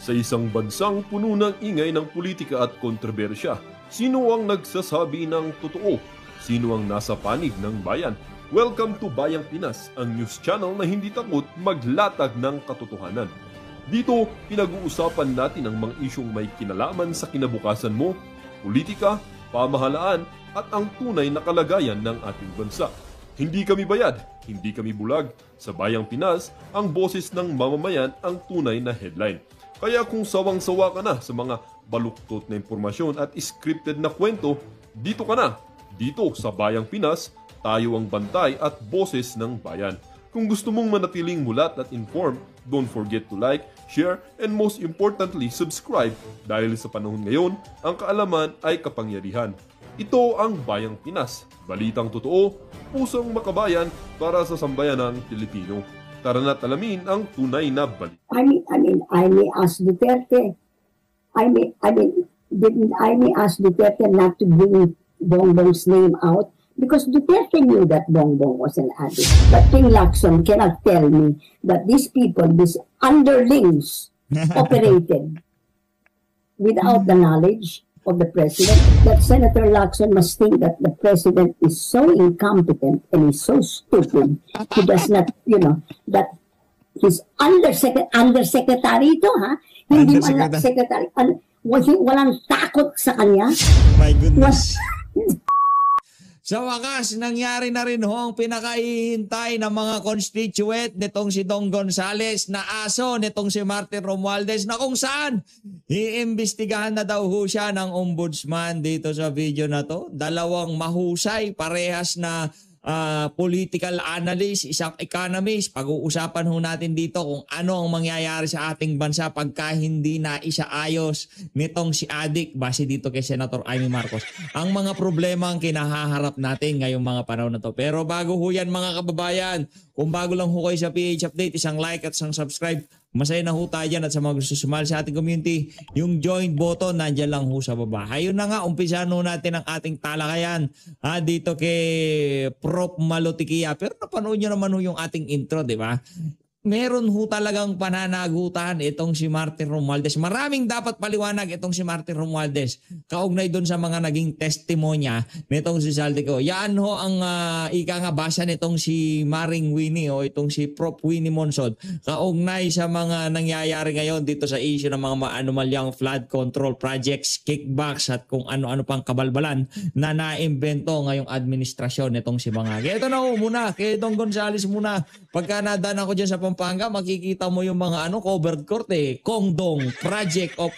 Sa isang bansang puno ng ingay ng politika at kontrobersya, sino ang nagsasabi ng totoo? Sino ang nasa panig ng bayan? Welcome to Bayang Pinas, ang news channel na hindi takot maglatag ng katotohanan. Dito, pinag-uusapan natin ang mga isyong may kinalaman sa kinabukasan mo, politika, pamahalaan, at ang tunay na kalagayan ng ating bansa. Hindi kami bayad, hindi kami bulag. Sa Bayang Pinas, ang boses ng mamamayan ang tunay na headline. Kaya kung sawang-sawa ka na sa mga baluktot na impormasyon at scripted na kwento, dito ka na. Dito sa Bayang Pinas, tayo ang bantay at boses ng bayan. Kung gusto mong manatiling mulat at informed, don't forget to like, share, and most importantly, subscribe dahil sa panahon ngayon, ang kaalaman ay kapangyarihan. Ito ang Bayang Pinas, balitang totoo, pusong makabayan para sa sambayanang Pilipino. Tara na't alamin ang tunay na balita. I may ask Duterte. Didn't I may ask Duterte not to bring Bongbong's name out because Duterte knew that Bongbong was an addict. But King Lacson cannot tell me that these people, these underlings, operated without the knowledge of the president. That Senator Lacson must think that the president is so incompetent and is so stupid. He does not, that his undersecretary ito, ha? Hindi man secretary. Walang takot sa kanya. My goodness. Sa wakas, nangyari na rin ho ang pinakahihintay ng mga constituent nitong si Dong Gonzales na aso nitong si Martin Romualdez na kung saan iimbestigahan na daw ho siya ng ombudsman dito sa video na to. Dalawang mahusay, parehas na political analyst, isang economist. Pag-uusapan ho natin dito kung ano ang mangyayari sa ating bansa pagka hindi na isaayos nitong si Adik base dito kay Senator Amy Marcos. Ang mga problema ang kinahaharap natin ngayong mga panahon na to. Pero bago ho yan mga kababayan, kung bago lang ho kayo sa PH Update, isang like at isang subscribe. Masaya na ho tayo dyan at sa mga gusto sumali sa ating community, yung join button nandyan lang ho sa baba. Ayun na nga, umpisahan ho natin ang ating talakayan dito kay Prof. Malotikia. Pero napanood nyo naman ho yung ating intro, di ba? Meron ho talagang pananagutan itong si Martin Romualdez. Maraming dapat paliwanag itong si Martin Romualdez. Kaugnay doon sa mga naging testimonya nitong si Saldico. Yan ho ang ika nga basa nitong si Maring Winnie o itong si Prof. Winnie Monsod. Kaugnay sa mga nangyayari ngayon dito sa issue ng mga anomalyang flood control projects, kickbacks at kung ano-ano pang kabalbalan na naimbento ngayong administrasyon nitong si mga. Ito na ho muna, kay Dong Gonzales muna. Pagka nadaan ako dyan sa Pampanga, makikita mo yung mga covered court Kongdong Project of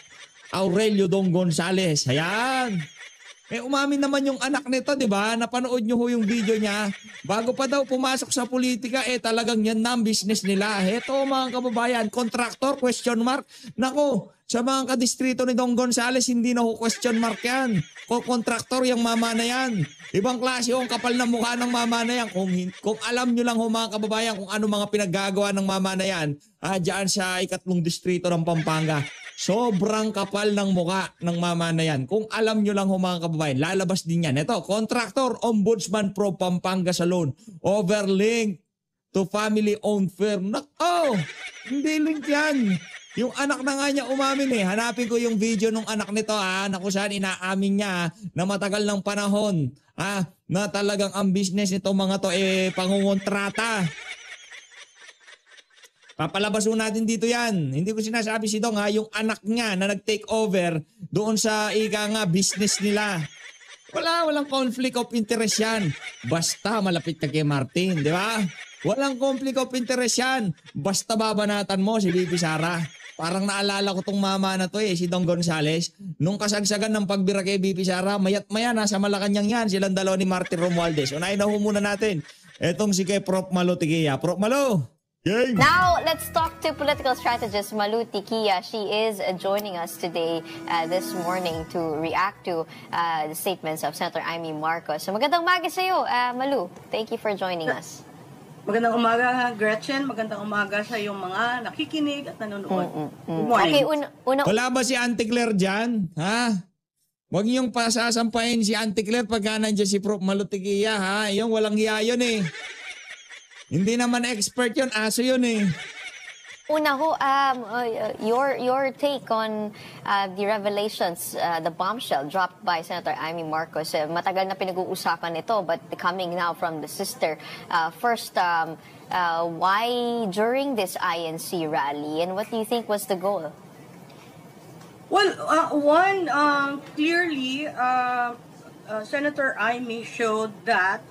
Aurelio Dong Gonzales. Ayan. Umamin naman yung anak nito, di ba? Napanood nyo ho yung video niya. Bago pa daw pumasok sa politika, talagang yan na ang business nila. Heto mga kababayan, contractor, question mark. Nako, sa mga kadistrito ni Dong Gonzales, hindi na ho question mark yan. Kontraktor yung mama na yan. Ibang klase yung kapal na mukha ng mama na yan. Kung alam nyo lang ho mga kababayan kung ano mga pinaggagawa ng mama na yan, dyan sa 3 distrito ng Pampanga. Sobrang kapal ng mukha ng mama na yan. Kung alam nyo lang ho mga kababayan, lalabas din yan. Ito, contractor, ombudsman pro Pampanga Salon. Overlink to family-owned firm. Nako, hindi link yan. Yung anak na nga niya umamin Hanapin ko yung video ng anak nito na kung saan inaamin niya na matagal ng panahon na talagang ang business nito mga to pangungontrata. Papalabas natin dito yan. Hindi ko sinasabi si Dong yung anak niya na nag-take over doon sa business nila. Walang conflict of interest yan. Basta malapit ka kay Martin, di ba? Walang conflict of interest yan. Basta babanatan mo si Bibi Sara. Parang naalala ko tong mama na to si Dong Gonzales. Nung kasagsagan ng pagbira kay Bibi Sara, mayat maya nasa Malacanang yan. Silang dalawa ni Martin Romualdez. Unahin na ho muna natin. Etong si kay Prof. Malotikia. Prof. Malo! Yay! Now, let's talk to political strategist Malu Tikia. She is joining us today, this morning, to react to the statements of Senator Amy Marcos. So magandang umaga sa iyo, Malu. Thank you for joining us. Magandang umaga, Gretchen. Magandang umaga sa iyong mga nakikinig at nanonood. Good morning. Okay, wala ba si Auntie Claire dyan? Ha? Huwag niyong pasasampahin si Auntie Claire pagka nandiyan si Prof. Malotikia, ha? Yung walang hiya yun Hindi naman expert yun, aso yun Una ho, your take on the revelations, the bombshell dropped by Senator Amy Marcos. Matagal na pinag-uusapan ito, but coming now from the sister. First, why during this INC rally, and what do you think was the goal? Well, one, clearly, Senator Amy showed that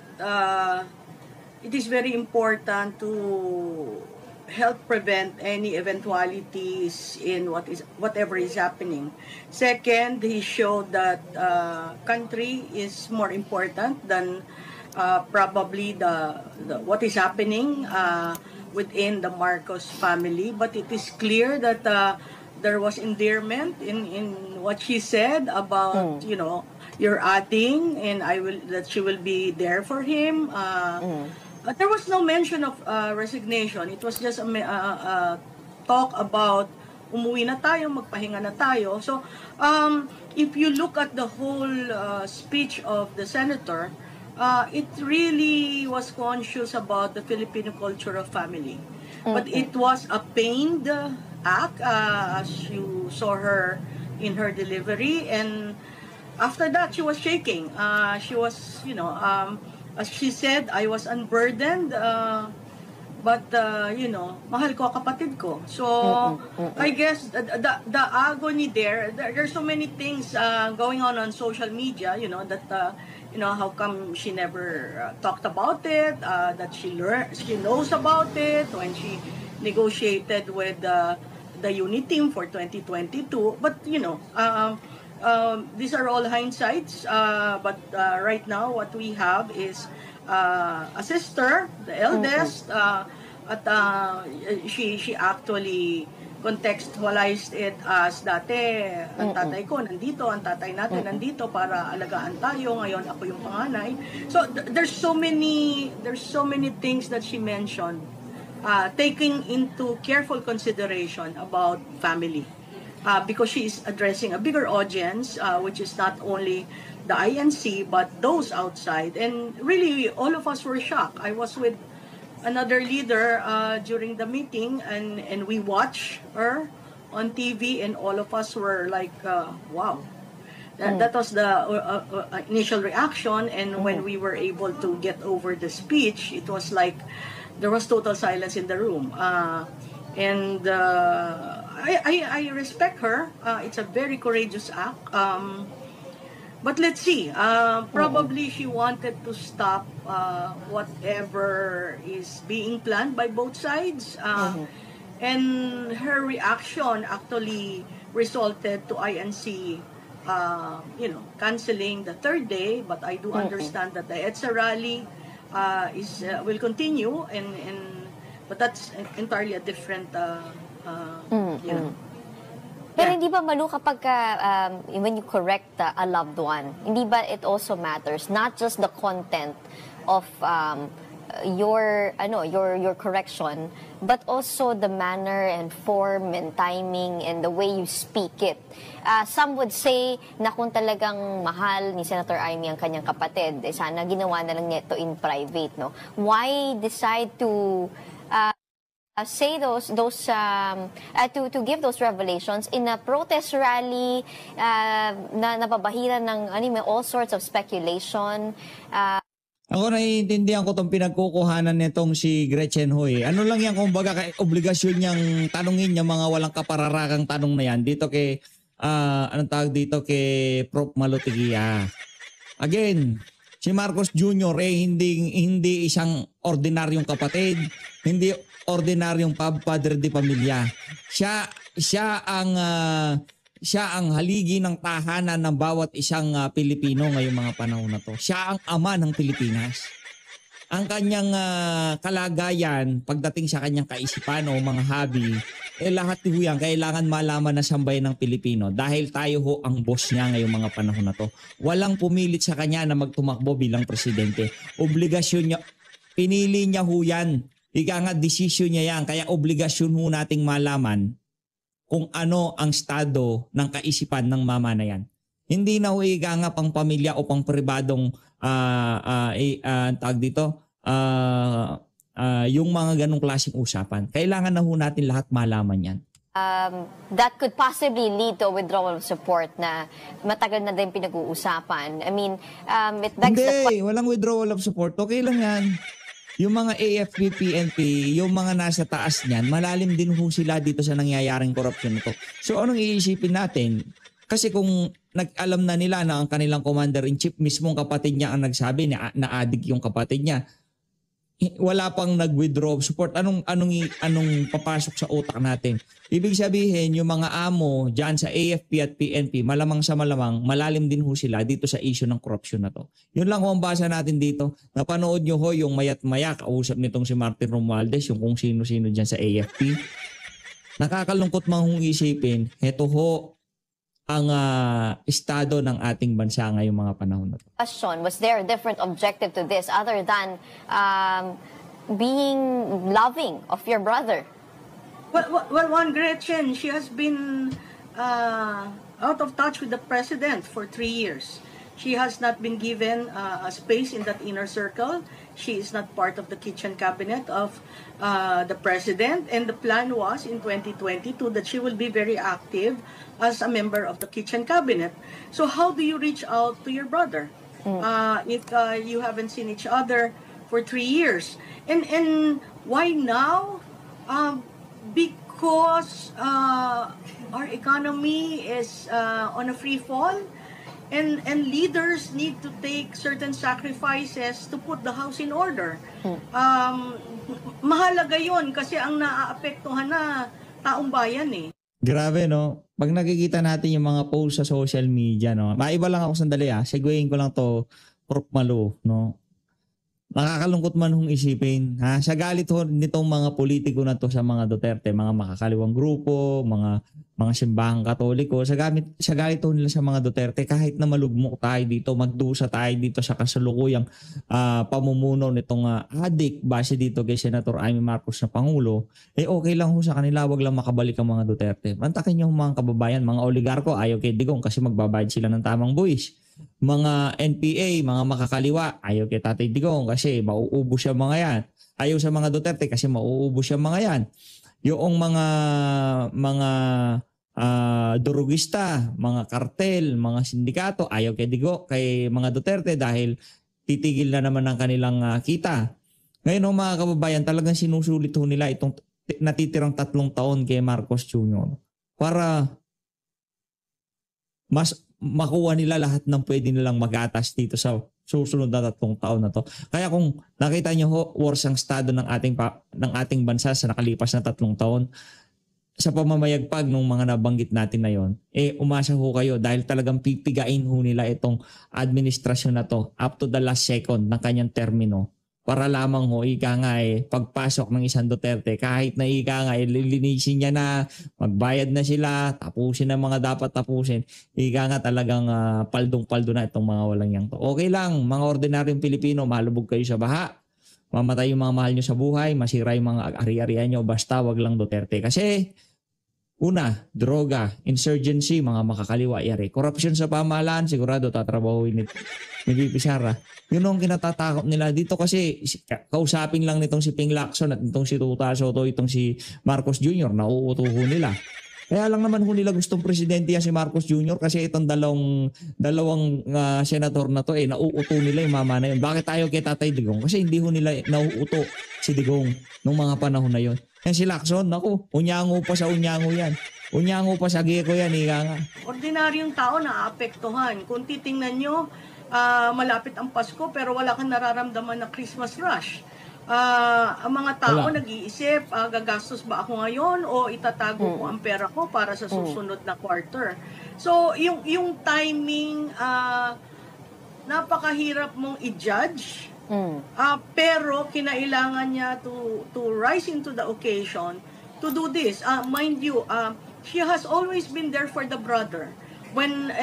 it is very important to help prevent any eventualities in whatever is happening. Second, he showed that country is more important than probably the what is happening within the Marcos family. But it is clear that there was endearment in what she said about you're adding, and that she will be there for him. But there was no mention of resignation. It was just a talk about umuwi na tayo, magpahinga na tayo. So, if you look at the whole speech of the senator, it really was conscious about the Filipino culture of family. But it was a pained act, as you saw her in her delivery. And after that, she was shaking. She was, as she said, I was unburdened, but, mahal ko kapatid ko. So, I guess the agony there's so many things going on social media, that, how come she never talked about it, that she knows about it when she negotiated with the unit team for 2022. But, these are all hindsights, but right now what we have is a sister, the eldest, she actually contextualized it as dati, ang tatay ko nandito, ang tatay natin nandito para alagaan tayo, ngayon ako yung panganay. So there's so many things that she mentioned, taking into careful consideration about family. Because she is addressing a bigger audience, which is not only the INC, but those outside. And really, all of us were shocked. I was with another leader during the meeting, and we watched her on TV, and all of us were like, wow. That was the initial reaction, and when we were able to get over the speech, it was like there was total silence in the room. And I respect her. It's a very courageous act. But let's see. Probably she wanted to stop whatever is being planned by both sides. And her reaction actually resulted to INC, canceling the third day. But I do understand that the EDSA rally will continue, but that's entirely a different, Pero hindi ba, Malu, kapag when you correct a loved one, hindi ba it also matters not just the content of your correction, but also the manner and form and timing and the way you speak it. Some would say na kung talagang mahal ni Senator Amy ang kanyang kapatid, sana ginawa na lang niya ito in private, no? Why decide to say to give those revelations in a protest rally na nababahiran ng all sorts of speculation? Ako naiintindihan ko itong pinagkukuhanan nitong si Gretchen Hoy. Ano lang yan, kumbaga, obligasyon niyang tanungin niya mga walang kapararakang tanong na yan dito kay, anong tawag dito, kay Prof. Malutigia. Again, si Marcos Jr. hindi isang ordinaryong kapatid, hindi ordinaryong padre de pamilya. Siya ang haligi ng tahanan ng bawat isang Pilipino ngayong mga panahon na to. Siya ang ama ng Pilipinas. Ang kanyang kalagayan pagdating sa kanyang kaisipan o mga hobby, lahat ho yan kailangan malaman na sambayan ng Pilipino dahil tayo ho ang boss niya ngayong mga panahon na to. Walang pumilit sa kanya na magtumakbo bilang presidente. Obligasyon niya, pinili niya ho yan. Ika nga, desisyon niya yan. Kaya obligasyon ho nating malaman kung ano ang estado ng kaisipan ng mama na yan. Hindi na ho ika nga pang pamilya o pang pribadong tawag dito, yung mga ganong klaseng usapan. Kailangan na ho natin lahat malaman yan. That could possibly lead to a withdrawal of support na matagal na din pinag-uusapan. I mean, it begs the question. Hindi, walang withdrawal of support. Okay lang yan. Yung mga AFP, PNP, yung mga nasa taas niyan, malalim din ho sila dito sa nangyayaring korupsyon nito. So anong iisipin natin? Kasi kung nag-alam na nila na ang kanilang commander-in-chief, mismong kapatid niya ang nagsabi na adik yung kapatid niya, wala pang nag-withdraw of support. Anong papasok sa utak natin? Ibig sabihin, yung mga amo dyan sa AFP at PNP, malamang sa malamang, malalim din ho sila dito sa issue ng korupsyon na to. Yun lang ho ang basa natin dito. Napanood nyo ho yung mayat-maya, kausap nitong si Martin Romualdez, yung kung sino-sino dyan sa AFP. Nakakalungkot mang hong isipin, heto ho ang estado ng ating bansa ngayong mga panahon na to. Question, was there a different objective to this other than being loving of your brother? Well, one Gretchen, she has been out of touch with the president for 3 years. She has not been given a space in that inner circle. She is not part of the kitchen cabinet of the president. And the plan was in 2022 that she will be very active as a member of the kitchen cabinet. So how do you reach out to your brother if you haven't seen each other for 3 years? And why now? Because our economy is on a free fall. And leaders need to take certain sacrifices to put the house in order. Mahalaga yun kasi ang naaapektuhan na taong bayan eh. Grabe, no? Pag nakikita natin yung mga posts sa social media, no? Maiba lang ako sandali, Seguin ko lang to, Prof. Malu, no? Nakakalungkot man hong isipin, sa galit ho nitong mga politiko na to sa mga Duterte, mga makakaliwang grupo, mga simbahang Katoliko, sa galit ho nila sa mga Duterte, kahit na malugmok tayo dito, magdusa tayo dito sa kasalukuyang pamumuno nitong adik base dito kay Senator Amy Marcos na Pangulo, okay lang ho sa kanila, wag lang makabalik ang mga Duterte. Mantakin nyo mga kababayan, mga oligarko, ayaw kay Digong kasi magbabayad sila ng tamang buwis. Mga NPA, mga makakaliwa, ayaw kay Tatay Digong kasi mauubos siya mga yan. Ayaw sa mga Duterte kasi mauubos siya mga yan. Yung mga durugista, mga kartel, mga sindikato, ayaw kay kay mga Duterte dahil titigil na naman ang kanilang kita. Ngayon mga kababayan, talagang sinusulit ho nila itong natitirang 3 taon kay Marcos Jr. para mas makuha nila lahat ng pwede nilang mag-atas dito sa susunod na 3 taon na to. Kaya kung nakita nyo ho, worse ang estado ng ating bansa sa nakalipas na 3 taon, sa pamamayagpag ng mga nabanggit natin na yon, umasa ho kayo dahil talagang pipigain ho nila itong administrasyon na to up to the last second ng kanyang termino. Para lamang ho, pagpasok ng isang Duterte, kahit na lilinisin niya na, magbayad na sila, tapusin ang mga dapat tapusin, talagang paldong-paldo na itong mga walang yang to. Okay lang, mga ordinaryong Pilipino, malubog kayo sa baha, mamatay yung mga mahal nyo sa buhay, masira yung mga ari-arian nyo, basta wag lang Duterte. Kasi, una, droga, insurgency, mga makakaliwa, korupsyon sa pamahalaan, sigurado tatrabahuin ni VP Sara. Yun ang kinatatakot nila dito kasi kausapin lang nitong si Ping Lacson at nitong si Tuta Soto, itong si Marcos Jr. nauutuho nila. Kaya lang naman nila gustong presidente yan si Marcos Jr. kasi itong dalawang senador na to nauuto nila yung mama na yun. Bakit tayo kay Tatay Digong? Kasi hindi nila nauuto si Digong nung mga panahon na yun. Yan si Lacson, unyango pa sa unyango yan. Unyango pa sa geko yan, nga. Ordinaryong tao naaapektuhan. Kung titingnan nyo, malapit ang Pasko pero wala kang nararamdaman na Christmas rush. Ang mga tao nag-iisip, gagastos ba ako ngayon o itatago ko ang pera ko para sa susunod na quarter. So, yung timing, napakahirap mong i-judge. Pero kinailangan niya to rise into the occasion to do this. Mind you, she has always been there for the brother. When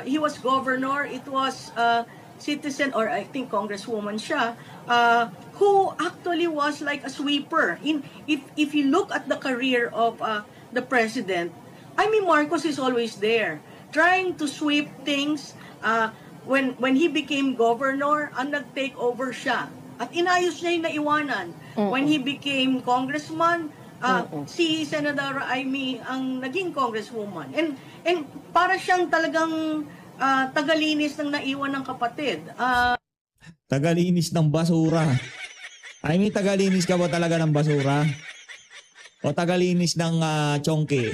he was governor, it was citizen, or I think Congresswoman siya, who actually was like a sweeper. If you look at the career of the president, Marcos is always there, trying to sweep things. When he became governor, ang nag-take over siya At inayos niya yung naiwanan. When he became congressman, si Senator Amy ang naging congresswoman. And para siyang talagang tagalinis ng naiwan ng kapatid. Tagalinis ng basura. I mean, tagalinis ka ba talaga ng basura? O tagalinis ng chongke?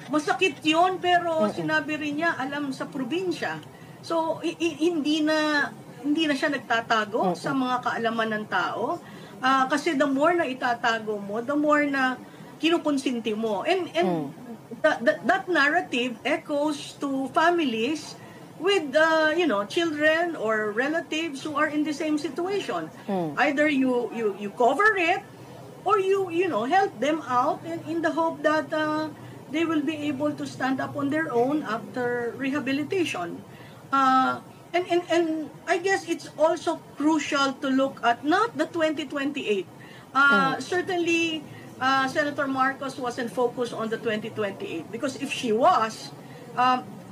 Masakit yun, pero sinabi rin niya, alam sa probinsya. So, hindi na siya nagtatago sa mga kaalaman ng tao. Kasi the more na itatago mo, the more na kinukonsinti mo. And that narrative echoes to families with children or relatives who are in the same situation. Either you cover it, or you help them out in the hope that they will be able to stand up on their own after rehabilitation. And I guess it's also crucial to look at not the 2028. Certainly, Senator Marcos wasn't focused on the 2028, because if she was,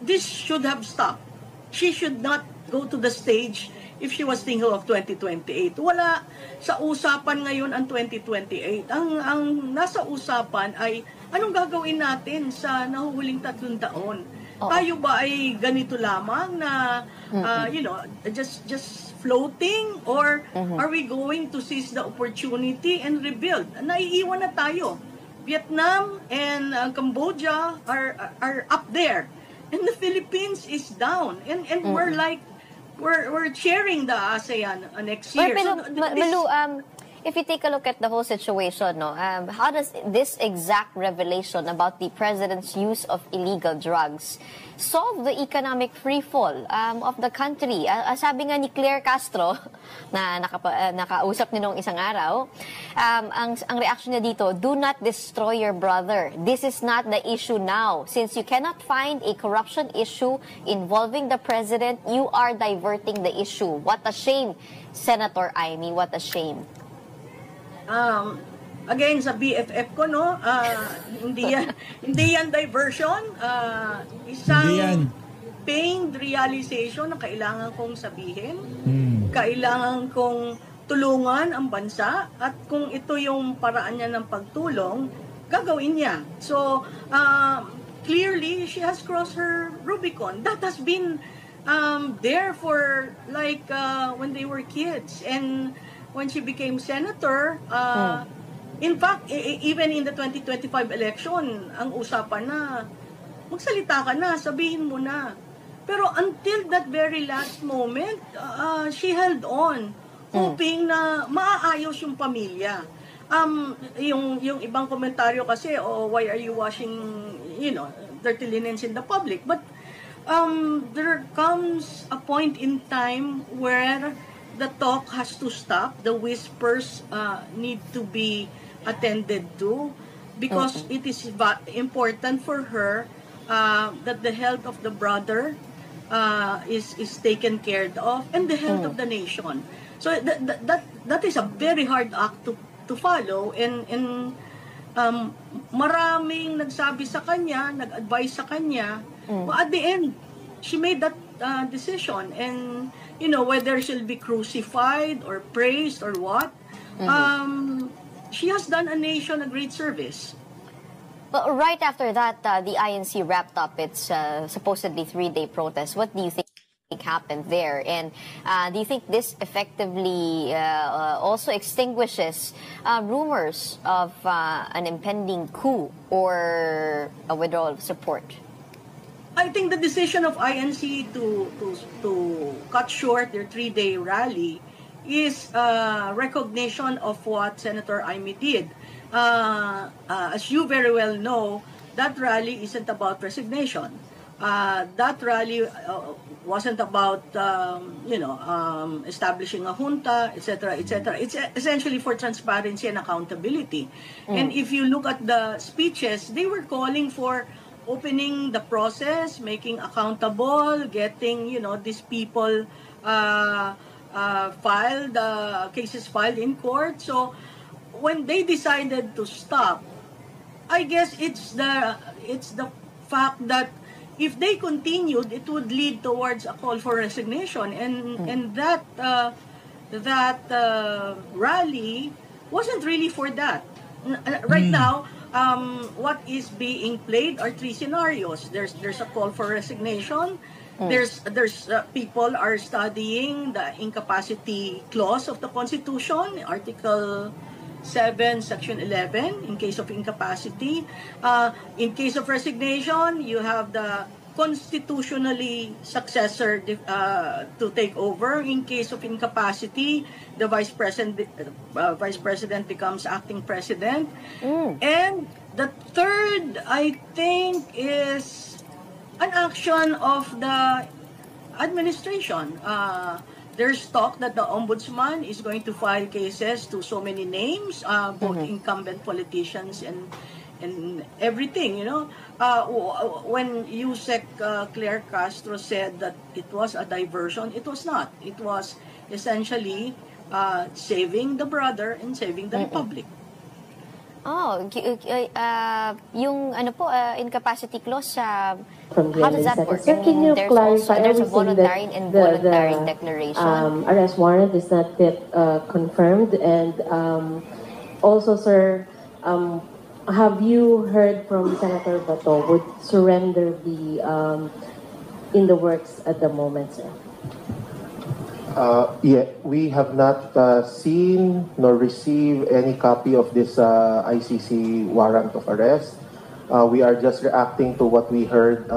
this should have stopped. She should not go to the stage if she was thinking of 2028. Wala sa usapan ngayon ang 2028. Ang nasa usapan ay anong gagawin natin sa nahuhuling 3 taon. Tayo ba ay ganito lamang na just floating, or are we going to seize the opportunity and rebuild? Naiiwan na tayo. Vietnam and Cambodia are up there, and the Philippines is down, and we're cheering the ASEAN next year. Malu, if you take a look at the whole situation, how does this exact revelation about the president's use of illegal drugs solve the economic freefall of the country? Sabi nga ni Claire Castro, na nakausap niya noong isang araw, ang reaction niya dito, do not destroy your brother. This is not the issue now. Since you cannot find a corruption issue involving the president, you are diverting the issue. What a shame, Senator Amy, what a shame. Again, sa BFF ko, hindi yan diversion. Isang pained realization na kailangan kong sabihin. Kailangan kong tulungan ang bansa, at kung ito yung paraan niya ng pagtulong, gagawin niya. So, clearly, she has crossed her Rubicon. That has been there for when they were kids. And when she became senator, in fact, even in the 2025 election, ang usapan na, magsalita ka na, sabihin mo na. Pero until that very last moment, she held on, hoping na maaayos yung pamilya. Yung ibang komentaryo kasi, why are you washing, dirty linens in the public? But there comes a point in time where the talk has to stop. The whispers need to be attended to, because it is important for her that the health of the brother is taken care of, and the health of the nation. So that is a very hard act to follow, and maraming nagsabi sa kanya, nag-advise sa kanya, but at the end she made that decision, and whether she'll be crucified or praised or what, she has done a nation a great service. Well, right after that, the INC wrapped up its supposedly 3-day protest. What do you think happened there? And do you think this effectively also extinguishes rumors of an impending coup or a withdrawal of support? I think the decision of INC to cut short their 3-day rally is recognition of what Senator Amy did. As you very well know, that rally isn't about resignation. That rally wasn't about establishing a junta, etc., etc. It's essentially for transparency and accountability. And if you look at the speeches, they were calling for opening the process, making accountable, getting these people cases filed in court. So when they decided to stop, I guess it's the fact that if they continued, it would lead towards a call for resignation, and that that rally wasn't really for that. Right now, what is being played are three scenarios. There's a call for resignation. There's people are studying the incapacity clause of the Constitution, Article 7, Section 11, in case of incapacity. In case of resignation, you have the constitutionally successor to take over. In case of incapacity, the vice president becomes acting president. And the third, I think, is an action of the administration. There's talk that the ombudsman is going to file cases to so many names, both incumbent politicians and everything, you know. When Yusek Claire Castro said that it was a diversion, it was not. It was essentially saving the brother and saving the republic. Yung ano po, incapacity clause, how does that work? Sir, can you clarify? There's a voluntary and involuntary declaration. Arrest warrant is not yet confirmed, and also, sir, have you heard from Senator Bato, would surrender be in the works at the moment, sir? Yeah, we have not seen nor received any copy of this ICC warrant of arrest. We are just reacting to what we heard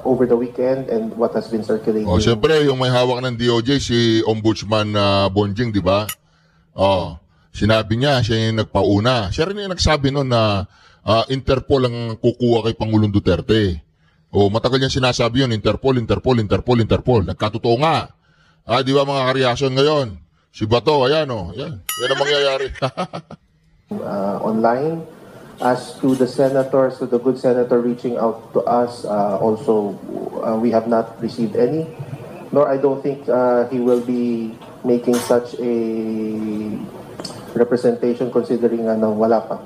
over the weekend and what has been circulating. Siyempre, yung may hawak ng DOJ, si Ombudsman Bonjing, di ba? Sinabi niya, siya yung nagpauna. Siya rin yung nagsabi noon na Interpol ang kukuha kay Pangulong Duterte. Matagal niya sinasabi yun, Interpol. Nagkatotoo nga. Di ba mga kareaksyon ngayon? Si Bato, ayan yan ang mangyayari. Online, as to the senators, to the good senator reaching out to us, also we have not received any, nor I don't think he will be making such a representation considering wala pa.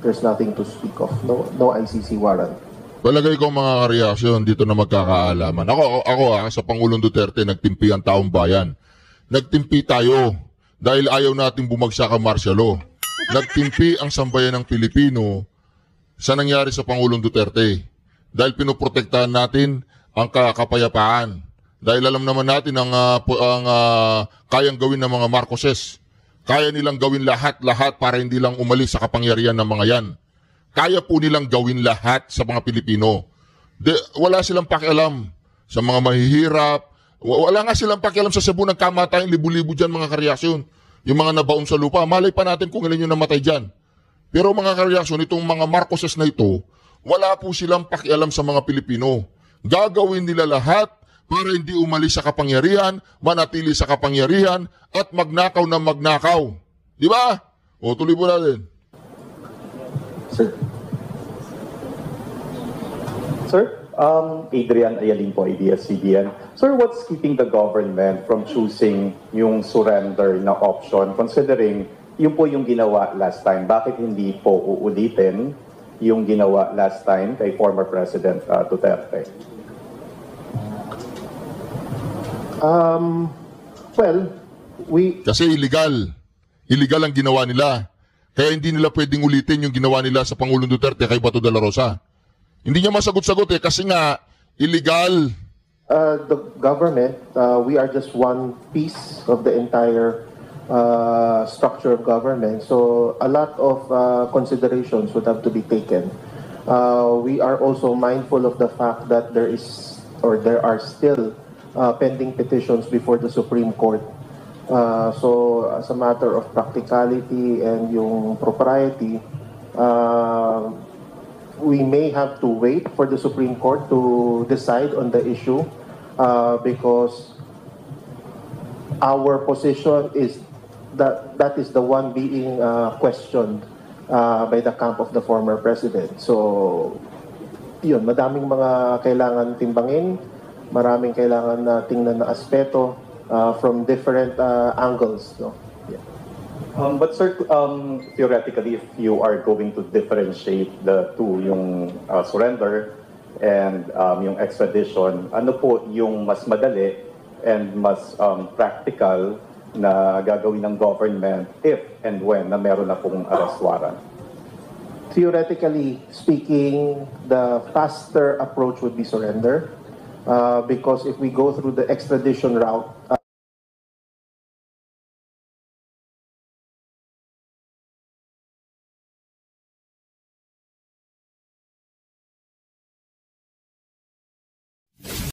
There's nothing to speak of. No ICC warrant. Palagay ko mga kareaksyon dito na magkakaalaman. Ako sa Pangulong Duterte, nagtimpi ang taong bayan. Nagtimpi tayo dahil ayaw nating bumagsak ang martial law. Nagtimpi ang sambayan ng Pilipino sa nangyari sa Pangulong Duterte. Dahil pinoprotektahan natin ang kapayapaan. Dahil alam naman natin ang kayang gawin ng mga Marcoses. Kaya nilang gawin lahat para hindi lang umalis sa kapangyarihan ng mga yan. Kaya po nilang gawin lahat sa mga Pilipino. Wala silang pakialam sa mga mahihirap. Wala nga silang pakialam sa Cebu, nagkamatay libu-libu dyan mga kareaksyon. Yung mga nabaon sa lupa, malay pa natin kung ilan yung namatay dyan. Pero mga kareaksyon, itong mga Marcoses na ito, wala po silang pakialam sa mga Pilipino. Gagawin nila lahat para hindi umalis sa kapangyarihan, manatili sa kapangyarihan, at magnakaw na magnakaw. Di ba? Tuloy po natin. Sir, Adrian Ayalin po, ABS-CBN. Sir, what's keeping the government from choosing yung surrender na option considering yun po yung ginawa last time? Bakit hindi po uulitin yung ginawa last time kay former President Duterte? Kasi illegal. Illegal ang ginawa nila. Kaya hindi nila pwedeng ulitin yung ginawa nila sa Pangulong Duterte kay Bato de la Rosa. Hindi niya masagot-sagot kasi nga illegal. The government, we are just one piece of the entire structure of government. So a lot of considerations would have to be taken. We are also mindful of the fact that there are still pending petitions before the Supreme Court. So as a matter of practicality and yung propriety, we may have to wait for the Supreme Court to decide on the issue because our position is that is the one being questioned by the camp of the former president. So yun, madaming mga kailangan timbangin, maraming kailangan na tingnan na aspeto from different angles. No? Yeah. But sir, theoretically, if you are going to differentiate the two, yung surrender and yung extradition, ano po yung mas madali and mas practical na gagawin ng government if and when na meron na pong arrest warrant? Theoretically speaking, the faster approach would be surrender, because if we go through the extradition route,